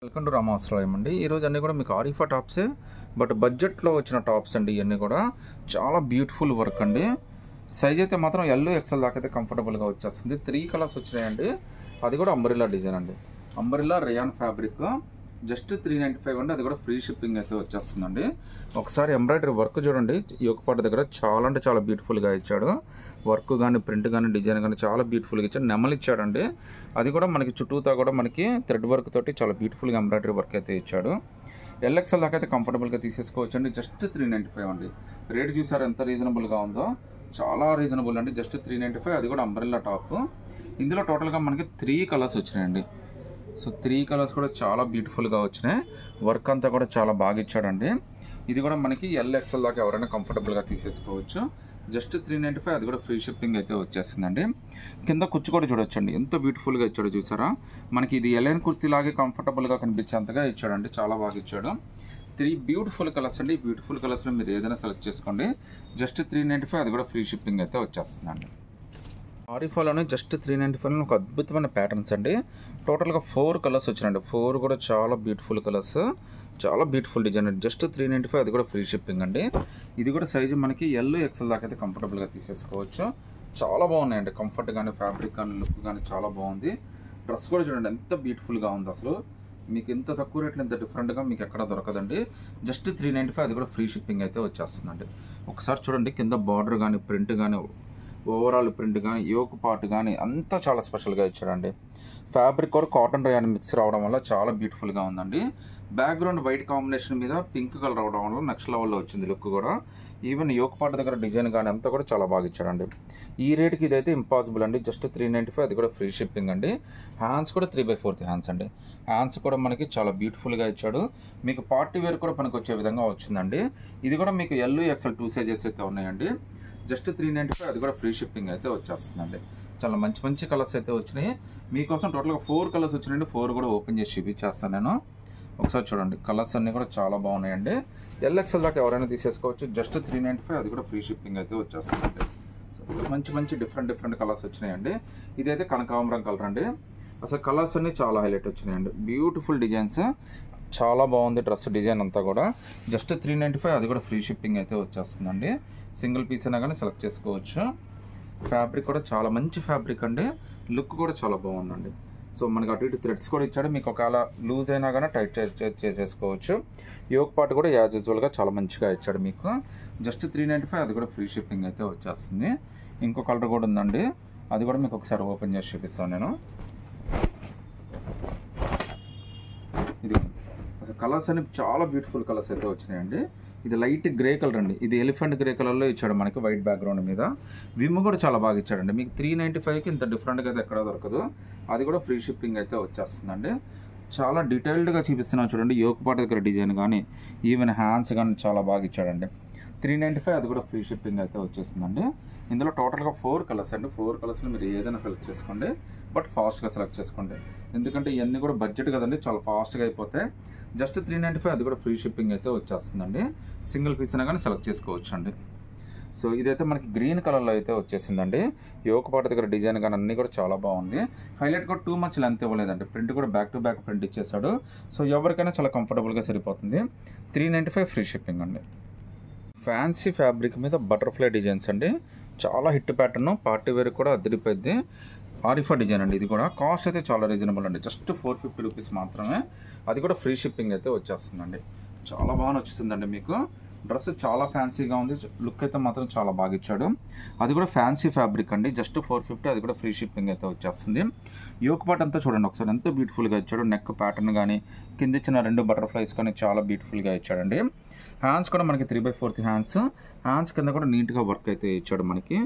Welcome to రామాశ్రయం అండి. ఈరోజు అన్నీ కూడా మీకు ఆరిఫా టాప్సే, బట్ బడ్జెట్లో వచ్చిన టాప్స్ అండి. ఇవన్నీ కూడా చాలా బ్యూటిఫుల్ వర్క్ అండి. సైజ్ అయితే మాత్రం ఎల్ ఎక్సెల్ దాకా అయితే కంఫర్టబుల్గా వచ్చేస్తుంది. 3 కలర్స్ వచ్చినాయండి. అది కూడా అంబ్రెల్లా డిజైన్ అండి. అంబ్రెల్లా రేయాన్ ఫ్యాబ్రిక్ జస్ట్ 395 అండి. అది కూడా ఫ్రీ షిప్పింగ్ అయితే వచ్చేస్తుందండి. ఒకసారి ఎంబ్రాయిడరీ వర్క్ చూడండి. యోగపాటు దగ్గర చాలా అంటే చాలా బ్యూటిఫుల్గా ఇచ్చాడు. వర్క్ కానీ ప్రింట్ కానీ డిజైన్ కానీ చాలా బ్యూటిఫుల్గా ఇచ్చాడు. నెమలు ఇచ్చాడండి. అది కూడా మనకి చుట్టూతా కూడా మనకి థ్రెడ్ వర్క్ తోటి చాలా బ్యూటిఫుల్గా ఎంబ్రాయిడరీ వర్క్ అయితే ఇచ్చాడు. ఎల్ఎక్స్ఎల్ దాకా అయితే కంఫర్టబుల్గా తీసేసుకోవచ్చు అండి. జస్ట్ 395 అండి. రేట్ చూసారు ఎంత రీజనబుల్గా ఉందో, చాలా రీజనబుల్ అండి. జస్ట్ 395, అది కూడా అంబ్రెల్లా టాప్. ఇందులో టోటల్గా మనకి 3 కలర్స్ వచ్చినాయండి. సో 3 కలర్స్ కూడా చాలా బ్యూటిఫుల్గా వచ్చినాయి. వర్క్ అంతా కూడా చాలా బాగా ఇచ్చాడండి. ఇది కూడా మనకి ఎల్ఎక్స్ఎల్ దాకా ఎవరైనా కంఫర్టబుల్గా తీసేసుకోవచ్చు. జస్ట్ 395, అది కూడా ఫ్రీ షిప్పింగ్ అయితే వచ్చేస్తుందండి. కింద కుచ్చు కూడా చూడొచ్చండి, ఎంత బ్యూటిఫుల్గా ఇచ్చాడు చూసారా. మనకి ఇది ఎలైన్ కుర్తీ లాగే కంఫర్టబుల్గా కనిపించేంతగా ఇచ్చాడండి. చాలా బాగా ఇచ్చాడు. 3 బ్యూటిఫుల్ కలర్స్ అండి. బ్యూటిఫుల్ కలర్స్లో మీరు ఏదైనా సెలెక్ట్ చేసుకోండి. జస్ట్ 395, అది కూడా ఫ్రీ షిప్పింగ్ అయితే వచ్చేస్తుందండి. ఆరిఫాలోనే జస్ట్ 395 ఒక అద్భుతమైన ప్యాటర్న్స్ అండి. టోటల్గా 4 కలర్స్ వచ్చినాయండి. 4 కూడా చాలా బ్యూటిఫుల్ కలర్స్, చాలా బ్యూటిఫుల్ డిజైన్ అండి. జస్ట్ 395, అది కూడా ఫ్రీ షిప్పింగ్ అండి. ఇది కూడా సైజు మనకి ఎల్ ఎక్సెల్ దాకా అయితే కంఫర్టబుల్గా తీసేసుకోవచ్చు. చాలా బాగున్నాయండి. కంఫర్ట్ కానీ ఫ్యాబ్రిక్ కానీ లుక్ కానీ చాలా బాగుంది. డ్రెస్ కూడా చూడండి ఎంత బ్యూటిఫుల్గా ఉంది. అసలు మీకు ఇంత తక్కువ రేట్లో ఇంత డిఫరెంట్గా మీకు ఎక్కడ దొరకదండి. జస్ట్ 395, అది కూడా ఫ్రీ షిప్పింగ్ అయితే వచ్చేస్తుందండి. ఒకసారి చూడండి, కింద బార్డర్ కానీ ప్రింట్ కానీ ఓవరాల్ ప్రింట్ కానీ యోక్ పార్ట్ కానీ అంతా చాలా స్పెషల్గా ఇచ్చాడండి. ఫ్యాబ్రిక్ కూడా కాటన్ రేయాన్ మిక్స్ రావడం వల్ల చాలా బ్యూటిఫుల్గా ఉందండి. బ్యాక్గ్రౌండ్ వైట్ కాంబినేషన్ మీద పింక్ కలర్ రావడం వల్ల నెక్స్ట్ లెవెల్లో వచ్చింది లుక్ కూడా. ఈవెన్ యోక్ పార్ట్ దగ్గర డిజైన్ కానీ అంతా కూడా చాలా బాగా ఇచ్చాడండి. ఈ రేట్కి ఇదైతే ఇంపాసిబుల్ అండి. జస్ట్ 395, అది కూడా ఫ్రీ షిప్పింగ్ అండి. హ్యాండ్స్ కూడా 3/4 హ్యాండ్స్ అండి. హ్యాండ్స్ కూడా మనకి చాలా బ్యూటిఫుల్గా ఇచ్చాడు. మీకు పార్టీ వేర్ కూడా పనికి వచ్చే విధంగా వచ్చిందండి. ఇది కూడా మీకు ఎల్ ఎక్సెల్ 2 సైజెస్ అయితే ఉన్నాయండి. జస్ట్ 395, అది కూడా ఫ్రీ షిప్పింగ్ అయితే వచ్చేస్తుందండి. చాలా మంచి మంచి కలర్స్ అయితే వచ్చినాయి. మీకోసం టోటల్గా 4 కలర్స్ వచ్చినాయండి. 4 కూడా ఓపెన్ చేసి చూపించేస్తాను నేను. ఒకసారి చూడండి, కలర్స్ అన్నీ కూడా చాలా బాగున్నాయండి. ఎల్ఎక్స్ఎల్ దాకా ఎవరైనా తీసేసుకోవచ్చు. జస్ట్ 395, అది కూడా ఫ్రీ షిప్పింగ్ అయితే వచ్చేస్తుందండి. మంచి మంచి డిఫరెంట్ కలర్స్ వచ్చినాయండి. ఇదైతే కనకాంబరం కలర్ అండి. అసలు కలర్స్ అన్నీ చాలా హైలైట్ వచ్చినాయండి. బ్యూటిఫుల్ డిజైన్స్, చాలా బాగుంది డ్రెస్ డిజైన్ అంతా కూడా. జస్ట్ 395, అది కూడా ఫ్రీ షిప్పింగ్ అయితే వచ్చేస్తుందండి. సింగిల్ పీస్ అయినా కానీ సెలెక్ట్ చేసుకోవచ్చు. ఫ్యాబ్రిక్ కూడా చాలా మంచి ఫ్యాబ్రిక్ అండి. లుక్ కూడా చాలా బాగుందండి. సో మనకి అటు ఇటు థ్రెడ్స్ కూడా ఇచ్చాడు. మీకు ఒకవేళ లూజ్ అయినా కానీ టైట్ చేసేసుకోవచ్చు. యోక్ పార్ట్ కూడా యాజ్ యూజువల్గా చాలా మంచిగా ఇచ్చాడు మీకు. జస్ట్ 395, అది కూడా ఫ్రీ షిప్పింగ్ అయితే వచ్చేస్తుంది. ఇంకో కలర్ కూడా ఉందండి. అది కూడా మీకు ఒకసారి ఓపెన్ చేసి చూపిస్తాను నేను. ఇది కలర్స్ అన్ని చాలా బ్యూటిఫుల్ కలర్స్ అయితే వచ్చినాయండి. ఇది లైట్ గ్రే కలర్ అండి. ఇది ఎలిఫెంట్ గ్రే కలర్లో ఇచ్చాడు మనకి వైట్ బ్యాక్గ్రౌండ్ మీద. విమ్ కూడా చాలా బాగా ఇచ్చాడండి. మీకు 395కి ఇంత డిఫరెంట్గా అయితే ఎక్కడ దొరకదు. అది కూడా ఫ్రీ షిప్పింగ్ అయితే వచ్చేస్తుందండి. చాలా డీటెయిల్డ్గా చూపిస్తున్నాను చూడండి. యోక్ పార్ట్ దగ్గర డిజైన్ కానీ ఈవెన్ హ్యాండ్స్ కానీ చాలా బాగా ఇచ్చాడండి. 395, అది కూడా ఫ్రీ షిప్పింగ్ అయితే వచ్చేస్తుందండి. ఇందులో టోటల్గా 4 కలర్స్ అండి. 4 కలర్స్లో మీరు ఏదైనా సెలెక్ట్ చేసుకోండి, బట్ ఫాస్ట్గా సెలెక్ట్ చేసుకోండి. ఎందుకంటే ఇవన్నీ కూడా బడ్జెట్ కదండి, చాలా ఫాస్ట్గా అయిపోతాయి. జస్ట్ 395, అది కూడా ఫ్రీ షిప్పింగ్ అయితే వచ్చేస్తుందండి. సింగిల్ పీస్ అయినా కానీ సెలెక్ట్ చేసుకోవచ్చు అండి. సో ఇదైతే మనకి గ్రీన్ కలర్లో అయితే వచ్చేసిందండి. యోక్ పార్ట్ దగ్గర డిజైన్ కానీ అన్నీ కూడా చాలా బాగుంది. హైలైట్ కూడా టూ మచ్ లెంత్ ఇవ్వలేదండి. ప్రింట్ కూడా బ్యాక్ టు బ్యాక్ ప్రింట్ ఇచ్చేసాడు. సో ఎవరికైనా చాలా కంఫర్టబుల్గా సరిపోతుంది. 395 ఫ్రీ షిప్పింగ్ అండి. ఫ్యాన్సీ ఫ్యాబ్రిక్ మీద బటర్ఫ్లై డిజైన్స్ అండి. చాలా హిట్ ప్యాటర్న్, పార్టీ వేర్ కూడా అదిరిపోద్ది. ఆరిఫా డిజైన్ అండి. ఇది కూడా కాస్ట్ అయితే చాలా రీజనబుల్ అండి. జస్ట్ 450 రూపీస్ మాత్రమే. అది కూడా ఫ్రీ షిప్పింగ్ అయితే వచ్చేస్తుందండి. చాలా బాగా నచ్చుతుందండి మీకు. డ్రెస్ చాలా ఫ్యాన్సీగా ఉంది. లుక్ అయితే మాత్రం చాలా బాగా ఇచ్చాడు. అది కూడా ఫ్యాన్సీ ఫ్యాబ్రిక్ అండి. జస్ట్ 450, అది కూడా ఫ్రీ షిప్పింగ్ అయితే వచ్చేస్తుంది. యోక్ పార్ట్ అంతా చూడండి ఒకసారి ఎంత బ్యూటిఫుల్గా ఇచ్చాడు. నెక్ ప్యాటర్న్ కానీ కింద ఇచ్చిన 2 బటర్ఫ్లైస్ కానీ చాలా బ్యూటిఫుల్గా ఇచ్చాడండి. హ్యాండ్స్ కూడా మనకి 3/4 హ్యాండ్స్. హ్యాండ్స్ కింద కూడా నీట్గా వర్క్ అయితే ఇచ్చాడు మనకి.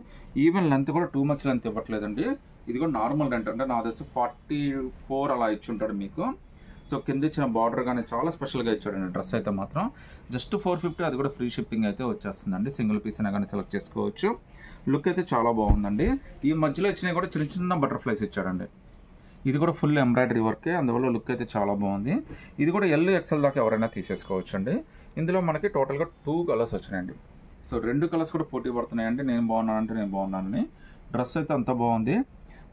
ఈవెన్ లెంత్ కూడా టూ మచ్ లెంత్ ఇవ్వట్లేదండి. ఇది కూడా నార్మల్ లెంత్ అంటే నా తెలిసి 44 అలా ఇచ్చుంటాడు మీకు. సో కింద ఇచ్చిన బార్డర్ కానీ చాలా స్పెషల్గా ఇచ్చాడండి. డ్రెస్ అయితే మాత్రం జస్ట్ 450, అది కూడా ఫ్రీ షిప్పింగ్ అయితే వచ్చేస్తుందండి. సింగిల్ పీస్ అయినా కానీ సెలెక్ట్ చేసుకోవచ్చు. లుక్ అయితే చాలా బాగుందండి. ఈ మధ్యలో ఇచ్చినవి కూడా చిన్న చిన్న బటర్ఫ్లైస్ ఇచ్చాడండి. ఇది కూడా ఫుల్ ఎంబ్రాయిడరీ వర్కే, అందువల్ల లుక్ అయితే చాలా బాగుంది. ఇది కూడా ఎల్ ఎక్సెల్ దాకా ఎవరైనా తీసేసుకోవచ్చు అండి. ఇందులో మనకి టోటల్గా 2 కలర్స్ వచ్చినాయండి. సో 2 కలర్స్ కూడా పోటీ పడుతున్నాయండి. నేను బాగున్నానంటే నేను బాగున్నానని. డ్రెస్ అయితే అంత బాగుంది.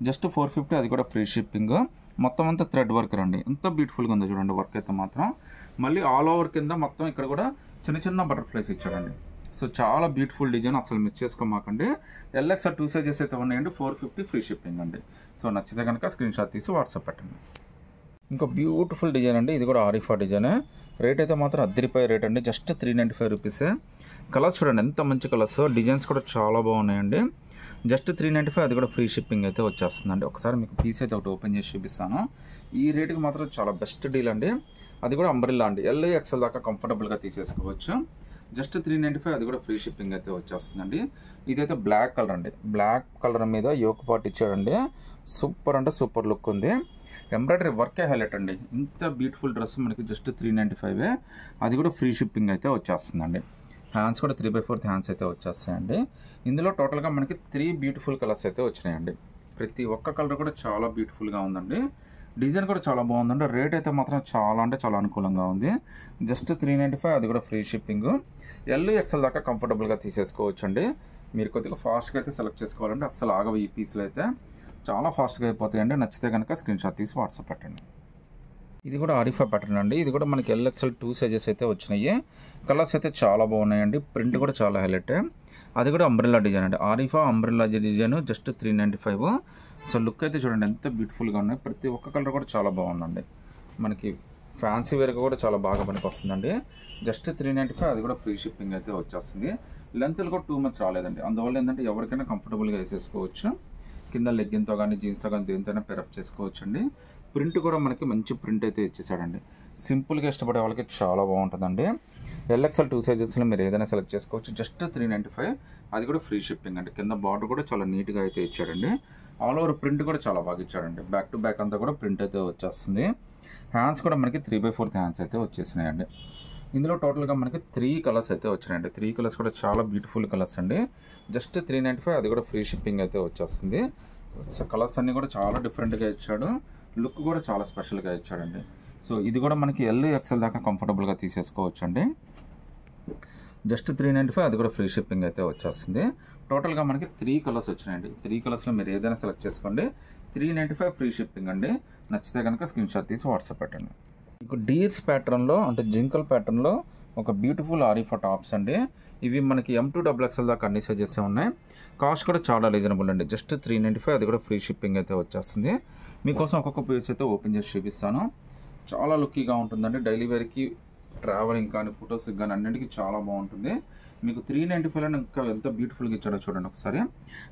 జస్ట్ 450, అది కూడా ఫ్రీ షిప్పింగ్. మొత్తం అంతా థ్రెడ్ వర్క్ అండి. ఎంత బ్యూటిఫుల్గా ఉందో చూడండి వర్క్ అయితే మాత్రం. మళ్ళీ ఆల్ ఓవర్ కింద మొత్తం ఇక్కడ కూడా చిన్న చిన్న బటర్ఫ్లైస్ ఇచ్చాడండి. సో చాలా బ్యూటిఫుల్ డిజైన్, అసలు మిస్ చేసుకోమాకండి. ఎల్ఎక్స్ఆర్ 2 సైజెస్ అయితే ఉన్నాయండి. 450 ఫ్రీ షిప్పింగ్ అండి. సో నచ్చితే కనుక స్క్రీన్ షాట్ తీసి వాట్సాప్ పెట్టండి. ఇంకో బ్యూటిఫుల్ డిజైన్ అండి, ఇది కూడా ఆరిఫా డిజైన్. రేట్ అయితే మాత్రం అద్దరిపోయే రేట్ అండి, జస్ట్ 395 రూపీసే. కలర్స్ చూడండి ఎంత మంచి కలర్స్, డిజైన్స్ కూడా చాలా బాగున్నాయండి. జస్ట్ 395, అది కూడా ఫ్రీ షిప్పింగ్ అయితే వచ్చేస్తుందండి. ఒకసారి మీకు పీస్ అయితే ఒకటి ఓపెన్ చేసి చూపిస్తాను. ఈ రేటుకి మాత్రం చాలా బెస్ట్ డీల్ అండి. అది కూడా అంబ్రెల్లా అండి, ఎల్ ఎక్స్ఎల్ దాకా కంఫర్టబుల్గా తీసేసుకోవచ్చు. జస్ట్ 395, అది కూడా ఫ్రీ షిప్పింగ్ అయితే వచ్చేస్తుందండి. ఇదైతే బ్లాక్ కలర్ అండి, బ్లాక్ కలర్ మీద యోక్ పార్ట్ ఇచ్చాడండి. సూపర్ అంటే సూపర్ లుక్ ఉంది. ఎంబ్రాయిడరీ వర్కే హైలైట్ అండి. ఇంత బ్యూటిఫుల్ డ్రెస్ మనకి జస్ట్ 395, అది కూడా ఫ్రీ షిప్పింగ్ అయితే వచ్చేస్తుందండి. హ్యాండ్స్ కూడా 3/4 హ్యాండ్స్ అయితే వచ్చేస్తాయండి. ఇందులో టోటల్గా మనకి 3 బ్యూటిఫుల్ కలర్స్ అయితే వచ్చినాయండి. ప్రతి ఒక్క కలర్ కూడా చాలా బ్యూటిఫుల్గా ఉందండి. డిజైన్ కూడా చాలా బాగుందండి. రేట్ అయితే మాత్రం చాలా అంటే చాలా అనుకూలంగా ఉంది. జస్ట్ 395, అది కూడా ఫ్రీ షిప్పింగ్. ఎల్ ఎక్స్ఎల్ దాకా కంఫర్టబుల్గా తీసేసుకోవచ్చు అండి. మీరు కొద్దిగా ఫాస్ట్గా అయితే సెలెక్ట్ చేసుకోవాలంటే అస్సలు ఆగవు ఈ పీసులు అయితే, చాలా ఫాస్ట్గా అయిపోతాయండి. నచ్చితే కనుక స్క్రీన్ షాట్ తీసి వాట్సాప్ పెట్టండి. ఇది కూడా ఆరిఫా ప్యాటర్న్ అండి. ఇది కూడా మనకి ఎల్ఎక్స్ఎల్ 2 సైజెస్ అయితే వచ్చినాయి. కలర్స్ అయితే చాలా బాగున్నాయండి. ప్రింట్ కూడా చాలా హైలైట్. అది కూడా అంబ్రెల్లా డిజైన్ అండి. Arifa umbrella design just 395. So look అయితే చూడండి ఎంత బ్యూటిఫుల్గా ఉన్నాయి. ప్రతి ఒక్క కలర్ కూడా చాలా బాగుందండి. మనకి ఫ్యాన్సీ వేర్గా కూడా చాలా బాగా పనికి వస్తుందండి. జస్ట్ 395, అది కూడా ఫ్రీ షిప్పింగ్ అయితే వచ్చేస్తుంది. లెంత్లు కూడా 2 మచ్ రాలేదండి. అందువల్ల ఏంటంటే ఎవరికైనా కంఫర్టబుల్గా వేసేసుకోవచ్చు. కింద లెగ్గిన్తో కానీ జీన్స్తో కానీ దేనితోనే పెరప్ చేసుకోవచ్చు అండి. ప్రింట్ కూడా మనకి మంచి ప్రింట్ అయితే ఇచ్చేసాడండి. సింపుల్గా ఇష్టపడే వాళ్ళకి చాలా బాగుంటుందండి. ఎల్ఎక్స్ఎల్ 2 సైజెస్లో మీరు ఏదైనా సెలెక్ట్ చేసుకోవచ్చు. జస్ట్ 395, అది కూడా ఫ్రీ షిప్పింగ్ అండి. కింద బార్డర్ కూడా చాలా నీట్గా అయితే ఇచ్చాడండి. ఆల్ ఓవర్ ప్రింట్ కూడా చాలా బాగా ఇచ్చాడండి. బ్యాక్ టు బ్యాక్ అంతా కూడా ప్రింట్ అయితే వచ్చేస్తుంది. హ్యాండ్స్ కూడా మనకి 3/4 హ్యాండ్స్ అయితే వచ్చేసినాయండి. ఇందులో టోటల్గా మనకి 3 కలర్స్ అయితే వచ్చినాయండి. 3 కలర్స్ కూడా చాలా బ్యూటిఫుల్ కలర్స్ అండి. జస్ట్ 395, అది కూడా ఫ్రీ షిప్పింగ్ అయితే వచ్చేస్తుంది. కలర్స్ అన్నీ కూడా చాలా డిఫరెంట్గా ఇచ్చాడు. లుక్ కూడా చాలా స్పెషల్గా ఇచ్చాడండి. సో ఇది కూడా మనకి ఎల్ ఎక్స్ఎల్ దాకా కంఫర్టబుల్గా తీసేసుకోవచ్చు అండి. జస్ట్ 395, అది కూడా ఫ్రీ షిప్పింగ్ అయితే వచ్చేస్తుంది. టోటల్గా మనకి 3 కలర్స్ వచ్చినాయండి. 3 కలర్స్లో మీరు ఏదైనా సెలెక్ట్ చేసుకోండి. 395 ఫ్రీ షిప్పింగ్ అండి. నచ్చితే కనుక స్క్రీన్ షాట్ తీసి వాట్సాప్ పెట్టండి. మీకు డీర్స్ ప్యాటర్న్లో అంటే జింకల్ ప్యాటర్న్లో ఒక బ్యూటిఫుల్ ఆరిఫా టాప్స్ అండి. ఇవి మనకి M2XXL దాకా అన్ని సైజెస్ ఉన్నాయి. కాస్ట్ కూడా చాలా రీజనబుల్ అండి. జస్ట్ 395, అది కూడా ఫ్రీ షిప్పింగ్ అయితే వచ్చేస్తుంది. మీకోసం ఒక్కొక్క పీస్ అయితే ఓపెన్ చేసి చూపిస్తాను. చాలా లుక్కీగా ఉంటుందండి. డైలీ వేర్కి, ట్రావెలింగ్ కానీ, ఫొటోస్కి కానీ అన్నింటికి చాలా బాగుంటుంది. మీకు 395లో ఇంకా ఎంత బ్యూటిఫుల్గా ఇచ్చాడో చూడండి ఒకసారి.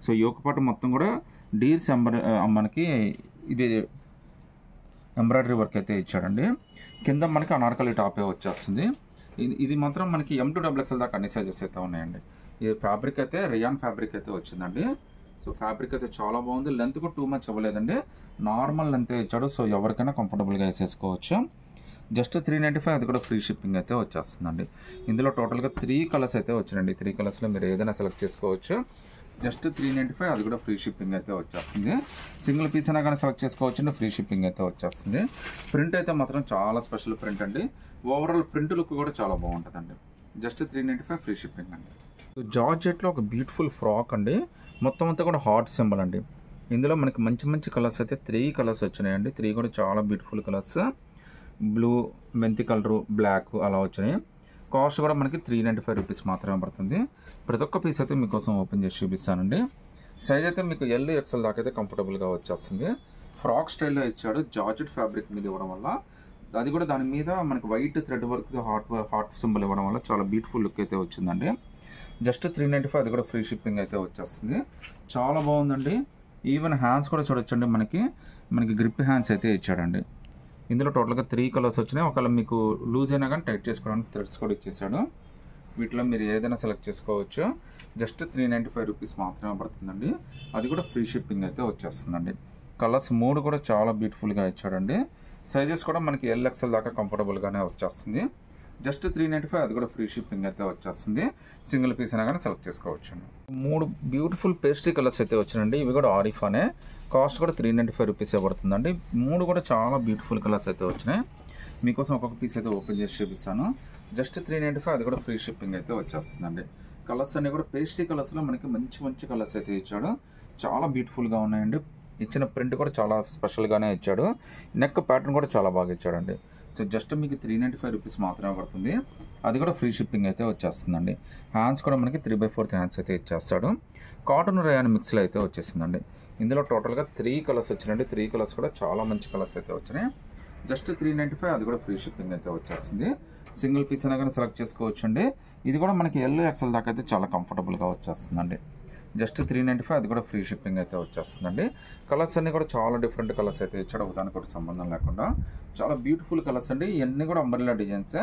సో ఈ ఒక పాటు మొత్తం కూడా డీర్స్ మనకి ఇది ఎంబ్రాయిడరీ వర్క్ అయితే ఇచ్చాడండి. కింద మనకి అనార్కలి టాపే వచ్చేస్తుంది. ఇది మాత్రం మనకి M2XXL దాకా అన్ని సైజెస్ అయితే ఉన్నాయండి. ఇది ఫ్యాబ్రిక్ అయితే రియాన్ ఫ్యాబ్రిక్ అయితే వచ్చిందండి. సో ఫ్యాబ్రిక్ అయితే చాలా బాగుంది. లెంత్ కూడా 2 మచ్ అవ్వలేదండి, నార్మల్ లెంత్ ఇచ్చాడు. సో ఎవరికైనా కంఫర్టబుల్గా వేసేసుకోవచ్చు. జస్ట్ 395, అది కూడా ఫ్రీ షిప్పింగ్ అయితే వచ్చేస్తుందండి. ఇందులో టోటల్గా 3 కలర్స్ అయితే వచ్చినాయండి. 3 కలర్స్లో మీరు ఏదైనా సెలెక్ట్ చేసుకోవచ్చు. జస్ట్ 395, అది కూడా ఫ్రీ షిప్పింగ్ అయితే వచ్చేస్తుంది. సింగిల్ పీస్ అయినా కానీ సెలెక్ట్ చేసుకోవచ్చు, ఫ్రీ షిప్పింగ్ అయితే వచ్చేస్తుంది. ప్రింట్ అయితే మాత్రం చాలా స్పెషల్ ప్రింట్ అండి. ఓవరాల్ ప్రింట్ లుక్ కూడా చాలా బాగుంటుందండి. జస్ట్ 395 ఫ్రీ షిప్పింగ్ అండి. జార్జెట్లో ఒక బ్యూటిఫుల్ ఫ్రాక్ అండి. మొత్తం అంతా కూడా హార్ట్ సింబల్ అండి. ఇందులో మనకి మంచి మంచి కలర్స్ అయితే 3 కలర్స్ వచ్చినాయండి. 3 కూడా చాలా బ్యూటిఫుల్ కలర్స్. బ్లూ, మెంతి కలరు, బ్లాక్ అలా వచ్చినాయి. కాస్ట్ కూడా మనకి 395 రూపీస్ మాత్రమే పడుతుంది. ప్రతి ఒక్క పీస్ అయితే మీకోసం ఓపెన్ చేసి చూపిస్తానండి. సైజ్ అయితే మీకు ఎల్ ఎక్స్ఎల్ దాకా అయితే కంఫర్టబుల్గా వచ్చేస్తుంది. ఫ్రాక్ స్టైల్లో ఇచ్చాడు, జార్జెట్ ఫ్యాబ్రిక్ మీద ఇవ్వడం వల్ల, అది కూడా దాని మీద మనకి white thread work heart symbol ఇవ్వడం వల్ల చాలా బ్యూటిఫుల్ లుక్ అయితే వచ్చిందండి. జస్ట్ 395, అది కూడా ఫ్రీ షిప్పింగ్ అయితే వచ్చేస్తుంది. చాలా బాగుందండి. ఈవెన్ హ్యాండ్స్ కూడా చూడొచ్చండి. మనకి గ్రిప్ హ్యాండ్స్ అయితే ఇచ్చాడండి. ఇందులో టోటల్గా 3 కలర్స్ వచ్చినాయి. ఒకవేళ మీకు లూజ్ అయినా కానీ టైట్ చేసుకోవడానికి థ్రెడ్స్ కూడా ఇచ్చేసాడు. వీటిలో మీరు ఏదైనా సెలెక్ట్ చేసుకోవచ్చు. జస్ట్ 395 రూపీస్ మాత్రమే పడుతుందండి. అది కూడా ఫ్రీ షిప్పింగ్ అయితే వచ్చేస్తుందండి. కలర్స్ 3 కూడా చాలా బ్యూటిఫుల్గా ఇచ్చాడండి. సైజెస్ కూడా మనకి ఎల్ ఎక్స్ఎల్ దాకా కంఫర్టబుల్గానే వచ్చేస్తుంది. జస్ట్ 395, అది కూడా ఫ్రీ షిప్పింగ్ అయితే వచ్చేస్తుంది. సింగిల్ పీస్ అయినా కానీ సెలెక్ట్ చేసుకోవచ్చు. 3 బ్యూటిఫుల్ పేస్ట్రీ కలర్స్ అయితే వచ్చినాయండి. ఇవి కూడా ఆరిఫానే. కాస్ట్ కూడా 395 రూపీసే పడుతుందండి. 3 కూడా చాలా బ్యూటిఫుల్ కలర్స్ అయితే వచ్చినాయి. మీకోసం ఒక్కొక్క పీస్ అయితే ఓపెన్ చేసి చూపిస్తాను. జస్ట్ 395, అది కూడా ఫ్రీ షిప్పింగ్ అయితే వచ్చేస్తుందండి. కలర్స్ అన్నీ కూడా పేస్ట్రీ కలర్స్లో మనకి మంచి మంచి కలర్స్ అయితే ఇచ్చాడు. చాలా బ్యూటిఫుల్గా ఉన్నాయండి. ఇచ్చిన ప్రింట్ కూడా చాలా స్పెషల్గానే ఇచ్చాడు. నెక్ ప్యాటర్న్ కూడా చాలా బాగా ఇచ్చాడండి. సో జస్ట్ మీకు 395 రూపీస్ మాత్రమే పడుతుంది. అది కూడా ఫ్రీ షిప్పింగ్ అయితే వచ్చేస్తుందండి. హ్యాండ్స్ కూడా మనకి 3/4 హ్యాండ్స్ అయితే ఇచ్చేస్తాడు. కాటన్ రేయాన్ మిక్స్లో అయితే వచ్చేసిందండి. ఇందులో టోటల్గా 3 కలర్స్ వచ్చినాయండి. 3 కలర్స్ కూడా చాలా మంచి కలర్స్ అయితే వచ్చినాయి. జస్ట్ 395, అది కూడా ఫ్రీ షిప్పింగ్ అయితే వచ్చేస్తుంది. సింగిల్ పీస్ అయినా కానీ సెలెక్ట్ చేసుకోవచ్చు అండి. ఇది కూడా మనకి LXL దాకా అయితే చాలా కంఫర్టబుల్గా వచ్చేస్తుందండి. జస్ట్ 395, అది కూడా ఫ్రీ షిప్పింగ్ అయితే వచ్చేస్తుందండి. కలర్స్ అన్నీ కూడా చాలా డిఫరెంట్ కలర్స్ అయితే ఇచ్చాడు, ఒకదానికి కూడా సంబంధం లేకుండా. చాలా బ్యూటిఫుల్ కలర్స్ అండి. ఇవన్నీ కూడా అంబ్రెల్లా డిజైన్సే.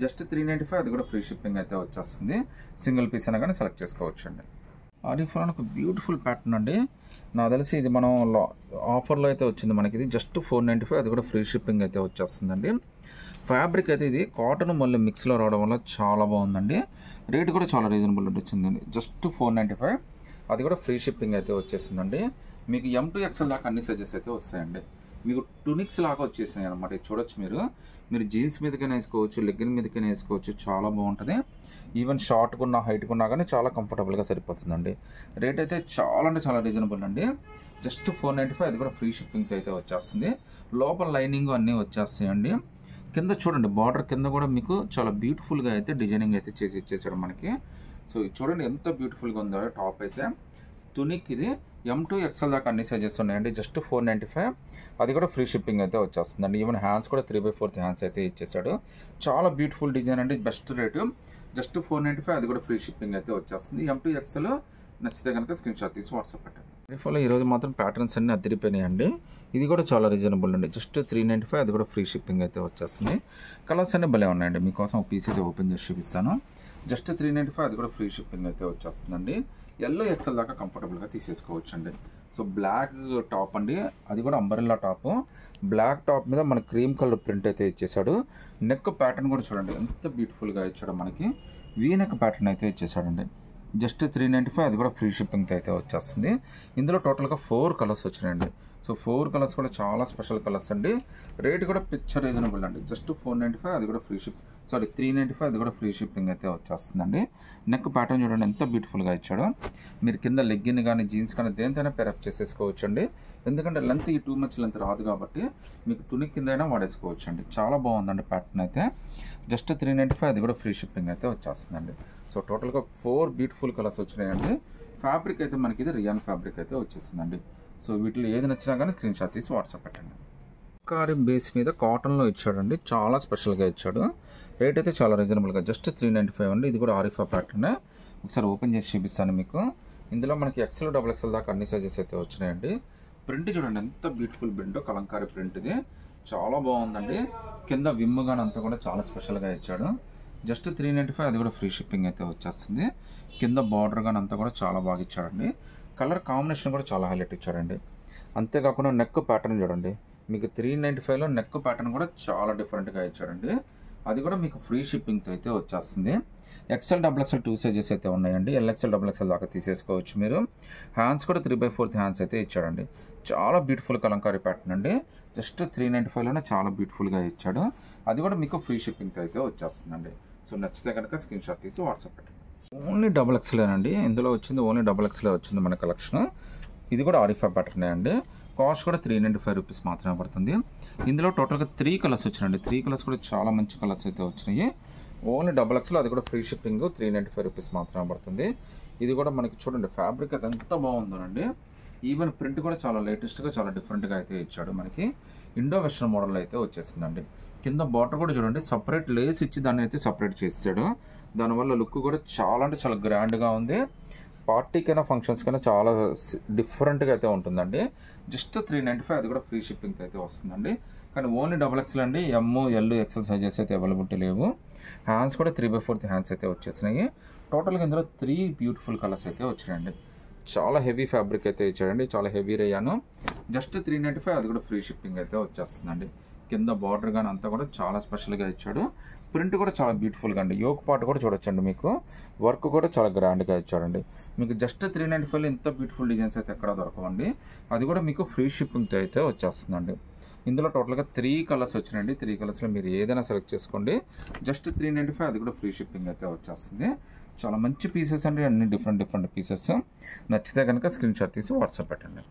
జస్ట్ 395, అది కూడా ఫ్రీ షిప్పింగ్ అయితే వచ్చేస్తుంది. సింగిల్ పీస్ అయినా కానీ సెలెక్ట్ చేసుకోవచ్చు అండి. ఆరిఫ్లో ఒక బ్యూటిఫుల్ ప్యాటర్న్ అండి. నాకు తెలిసి ఇది మనం ఆఫర్లో అయితే వచ్చింది మనకి. ఇది జస్ట్ 495, అది కూడా ఫ్రీ షిప్పింగ్ అయితే వచ్చేస్తుందండి. ఫ్యాబ్రిక్ అయితే ఇది కాటన్ మళ్ళీ మిక్స్లో రావడం వల్ల చాలా బాగుందండి. రేట్ కూడా చాలా రీజనబుల్ వచ్చిందండి. జస్ట్ 495, అది కూడా ఫ్రీ షిప్పింగ్ అయితే వచ్చేసిందండి. మీకు M to XL దాకా అన్ని సైజెస్ అయితే వస్తాయండి. మీకు టునిక్స్ లాగా వచ్చేసినాయి అనమాట. ఇది చూడొచ్చు మీరు జీన్స్ మీదకైనా వేసుకోవచ్చు, లెగ్గిన్ మీదకైనా వేసుకోవచ్చు. చాలా బాగుంటుంది. ఈవెన్ షార్ట్కున్నా హైట్కున్నా కానీ చాలా కంఫర్టబుల్గా సరిపోతుందండి. రేట్ అయితే చాలా అంటే చాలా రీజనబుల్ అండి. జస్ట్ 495, అది కూడా ఫ్రీ షిప్పింగ్తో అయితే వచ్చేస్తుంది. లోపల లైనింగ్ అన్నీ వచ్చేస్తాయండి. కింద చూడండి, బార్డర్ కింద కూడా మీకు చాలా బ్యూటిఫుల్గా అయితే డిజైనింగ్ అయితే చేసి ఇచ్చేసాడు మనకి. సో చూడండి ఎంత బ్యూటిఫుల్గా ఉందో టాప్ అయితే. తునిక్ ఇది M to XL దాకా అన్ని సైజెస్ ఉన్నాయండి. జస్ట్ 495, అది కూడా ఫ్రీ షిప్పింగ్ అయితే వచ్చేస్తుందండి. ఈవెన్ హ్యాండ్స్ కూడా 3/4 హ్యాండ్స్ అయితే ఇచ్చేసాడు. చాలా బ్యూటిఫుల్ డిజైన్ అండి. బెస్ట్ రేటు జస్ట్ 495, అది కూడా ఫ్రీ షిప్పింగ్ అయితే వచ్చేస్తుంది. M to XL నచ్చితే కనుక స్క్రీన్ షాట్ తీసి వాట్సాప్ పెట్టండి. రీఫాలో ఈరోజు మాత్రం ప్యాటర్న్స్ అన్నీ అదిరిపోయినాయండి. ఇది కూడా చాలా రీజనబుల్ అండి. జస్ట్ 395, అది కూడా ఫ్రీ షిప్పింగ్ అయితే వచ్చేస్తుంది. కలర్స్ అన్నీ భలే ఉన్నాయండి. మీకోసం ఒక పీస్ అయితే ఓపెన్ చేసి చూపిస్తాను. జస్ట్ 395, అది కూడా ఫ్రీ షిప్పింగ్ అయితే వచ్చేస్తుందండి. LXL దాకా కంఫర్టబుల్గా తీసేసుకోవచ్చు అండి. సో బ్లాక్ టాప్ అండి, అది కూడా అంబ్రెల్లా టాప్. బ్లాక్ టాప్ మీద మన క్రీమ్ కలర్ ప్రింట్ అయితే ఇచ్చేసాడు. నెక్ ప్యాటర్న్ కూడా చూడండి ఎంత బ్యూటిఫుల్గా ఇచ్చాడు మనకి. వీ నెక్ ప్యాటర్న్ అయితే ఇచ్చేసాడండి. జస్ట్ 395, అది కూడా ఫ్రీ షిప్పింగ్తో అయితే వచ్చేస్తుంది. ఇందులో టోటల్గా 4 కలర్స్ వచ్చినాయండి. సో 4 కలర్స్ కూడా చాలా స్పెషల్ కలర్స్ అండి. రేట్ కూడా పిక్చర్ రీజనబుల్ అండి. జస్ట్ 495, అది కూడా ఫ్రీ 395, అది కూడా ఫ్రీ షిప్పింగ్ అయితే వచ్చేస్తుందండి. నెక్ ప్యాటర్న్ చూడండి ఎంత బ్యూటిఫుల్గా ఇచ్చాడో. మీరు కింద లెగ్గిన్ కానీ జీన్స్ కానీ దేనితోనే పేరప్ చేసేసుకోవచ్చు అండి. ఎందుకంటే లెంత్ ఈ టూ మచ్ లెంత్ రాదు కాబట్టి మీకు తుని కింద అయినా వాడేసుకోవచ్చు అండి. చాలా బాగుందండి ప్యాటర్న్ అయితే. జస్ట్ 395, అది కూడా ఫ్రీ షిప్పింగ్ అయితే వచ్చేస్తుందండి. సో టోటల్గా 4 బ్యూటిఫుల్ కలర్స్ వచ్చినాయండి. ఫ్యాబ్రిక్ అయితే మనకి ఇది రియాన్ ఫ్యాబ్రిక్ అయితే వచ్చేసిందండి. సో వీటిలో ఏది నచ్చినా కానీ స్క్రీన్ షాట్ తీసి వాట్సాప్ పెట్టండి. కారీ బేస్ మీద కాటన్లో ఇచ్చాడండి. చాలా స్పెషల్గా ఇచ్చాడు. రేట్ అయితే చాలా రీజనబుల్గా జస్ట్ 395 అండి. ఇది కూడా ఆరిఫా ప్యాటర్న్. ఒకసారి ఓపెన్ చేసి చూపిస్తాను మీకు. ఇందులో మనకి XL, XXL దాకా అన్ని సైజెస్ అయితే వచ్చినాయండి. ప్రింట్ చూడండి ఎంత బ్యూటిఫుల్ ప్రింట్, కలంకారీ ప్రింట్ ఇది. చాలా బాగుందండి. కింద విమ్ కానీ అంతా కూడా చాలా స్పెషల్గా ఇచ్చాడు. జస్ట్ 395, అది కూడా ఫ్రీ షిప్పింగ్ అయితే వచ్చేస్తుంది. కింద బార్డర్ కానీ అంతా కూడా చాలా బాగా ఇచ్చాడండి. కలర్ కాంబినేషన్ కూడా చాలా హైలైట్ ఇచ్చాడండి. అంతేకాకుండా నెక్ ప్యాటర్న్ చూడండి, మీకు 395లో నెక్ ప్యాటర్న్ కూడా చాలా డిఫరెంట్గా ఇచ్చాడండి. అది కూడా మీకు ఫ్రీ షిప్పింగ్తో అయితే వచ్చేస్తుంది. XL, XXL 2 సైజెస్ అయితే ఉన్నాయండి. LXL, XXL దాకా తీసేసుకోవచ్చు మీరు. హ్యాండ్స్ కూడా 3/4 హ్యాండ్స్ అయితే ఇచ్చాడండి. చాలా బ్యూటిఫుల్ కలంకారీ ప్యాటర్న్ అండి. జస్ట్ 395లోనే చాలా బ్యూటిఫుల్గా ఇచ్చాడు. అది కూడా మీకు ఫ్రీ షిప్పింగ్తో అయితే వచ్చేస్తుందండి. సో నచ్చితే కనుక స్క్రీన్ షాట్ తీసి వాట్సాప్ పెట్టండి. ఓన్లీ XXL అండి. ఇందులో వచ్చింది ఓన్లీ XXL వచ్చింది మన కలెక్షన్. ఇది కూడా ఆరిఫా ప్యాటర్నే అండి. కాస్ట్ కూడా 395 రూపీస్ మాత్రమే పడుతుంది. ఇందులో టోటల్గా 3 కలర్స్ వచ్చినాయండి. 3 కలర్స్ కూడా చాలా మంచి కలర్స్ అయితే వచ్చినాయి. ఓన్లీ XXL, అది కూడా ఫ్రీ షిప్పింగ్ 395 రూపీస్ మాత్రమే పడుతుంది. ఇది కూడా మనకి చూడండి ఫ్యాబ్రిక్ అది ఎంత బాగుందోనండి. ఈవెన్ ప్రింట్ కూడా చాలా లేటెస్ట్గా చాలా డిఫరెంట్గా అయితే ఇచ్చాడు మనకి. ఇండో వెస్టర్న్ మోడల్ అయితే వచ్చేసిందండి. కింద బార్డర్ కూడా చూడండి సపరేట్ లేస్ ఇచ్చి దాన్ని అయితే సపరేట్ చేసాడు. దానివల్ల లుక్ కూడా చాలా అంటే చాలా గ్రాండ్గా ఉంది. పార్టీకైనా ఫంక్షన్స్కైనా చాలా డిఫరెంట్గా అయితే ఉంటుందండి. జస్ట్ 395, అది కూడా ఫ్రీ షిప్పింగ్తో అయితే వస్తుందండి. కానీ ఓన్లీ XXL అండి. M, L, XL సైజెస్ అయితే అవైలబిలిటీ లేవు. హ్యాండ్స్ కూడా 3/4 హ్యాండ్స్ అయితే వచ్చేసినాయి. టోటల్గా ఇందులో 3 బ్యూటిఫుల్ కలర్స్ అయితే వచ్చినాయండి. చాలా హెవీ ఫ్యాబ్రిక్ అయితే ఇచ్చాడండి. చాలా హెవీ రేయాను. జస్ట్ 395, అది కూడా ఫ్రీ షిప్పింగ్ అయితే వచ్చేస్తుందండి. కింద బార్డర్ కానీ అంతా కూడా చాలా స్పెషల్గా ఇచ్చాడు. ప్రింట్ కూడా చాలా బ్యూటిఫుల్గా అండి. యోక్ పార్ట్ కూడా చూడొచ్చండి. మీకు వర్క్ కూడా చాలా గ్రాండ్గా ఇచ్చాడండి. మీకు జస్ట్ 395లో ఇంత బ్యూటిఫుల్ డిజైన్స్ అయితే ఎక్కడ దొరకవండి. అది కూడా మీకు ఫ్రీ షిప్పింగ్తో అయితే వచ్చేస్తుందండి. ఇందులో టోటల్గా 3 కలర్స్ వచ్చినాయండి. 3 కలర్స్లో మీరు ఏదైనా సెలెక్ట్ చేసుకోండి. జస్ట్ 395, అది కూడా ఫ్రీ షిప్పింగ్ అయితే వచ్చేస్తుంది. చాలా మంచి పీసెస్ అండి. అన్ని డిఫరెంట్ పీసెస్. నచ్చితే కనుక స్క్రీన్ షాట్ తీసి వాట్సాప్ పెట్టండి.